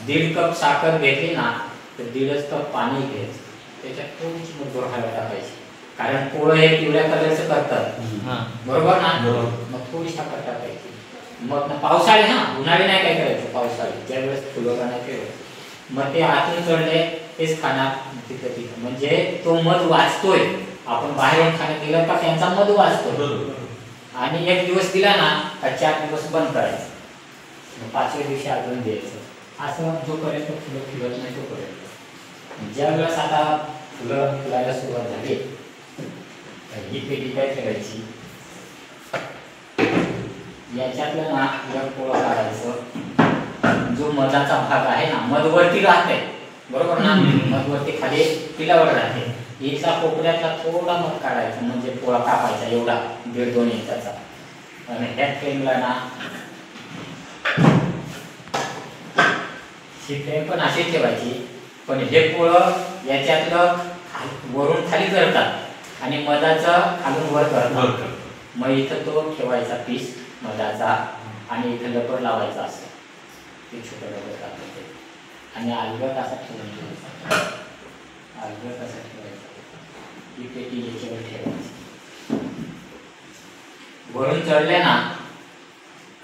1.5 cup साखर घेतली ना तर 1.5 कप पाणी घ्यायचं, त्याच्यात थोडीशी मधुर हळद टाकायची, कारण पोळं हे पिवळ्या कलरचं करतात बरोबर ना. मग थोडी साखर टाकायची. मग पावसाळी उन्हाळी नाही काय करायचं, पावसाळी ज्यावेळेस फुलं नाही ठेवायचं. मग ते आतून चढले तेच खाणार तिथं म्हणजे तो मध वाचतोय. आपण बाहेरून खाण्यात दिलं का त्यांचा मध वाचतोय. आणि 1 दिवस दिला ना का 4 दिवस बंद करायचं, 5व्या दिवशी अजून द्यायचं. असं जोपर्यंत फुलं फुलत नाही तोपर्यंत. ज्या वेळेस आता फुलं फुलायला सुरुवात झाली तर ही पेटी काय करायची, याच्यातलं ना पोळं काढायचं. जो मधाचा भाग आहे ना, मधवरती राहते बरोबर ना, मधवरती खाली पिलावर राहते. हिचा कोपऱ्यातला थोडा मध काढायचा, म्हणजे पोळा कापायचा एवढा 1.5-2 इंचाचा. आणि ह्या फ्रेमला ना ही फ्रेम पण अशी ठेवायची, पण हे पोळं याच्यातलं वरून खाली करतात आणि मधाचं खालून वर करतात. मग इथं तो ठेवायचा पीस मधाचा आणि इथं लपड लावायचा असं, ते छोटं लपड टाकायचं आणि अलगद असा ठेवून ठेवायचा, अलगद असा ठेवायचा. ही पेटी याच्यावर ठेवायची. वरून चढले ना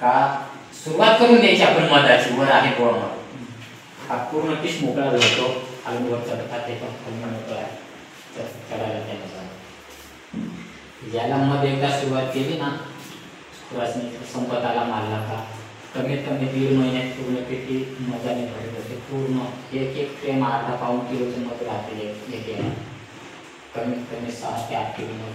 का सुरुवात करून द्यायची आपण मधाची. वर आहे पोळा मध, हा पूर्ण पीस मोकळा जातो, खालून वर चढतात ते पण खालून मोकळा आहे चढायला त्यानुसार. याला मध एकदा सुरुवात केली ना, खुरासनी संपत आला मारला का कमीत कमी 1.5 महिन्यात पूर्ण पेटी मधाने भरत होते. पूर्ण एक फ्रेम अर्धा पाऊण किलोचं मध राहते. कमीत कमी 6 ते 8 किलो मध.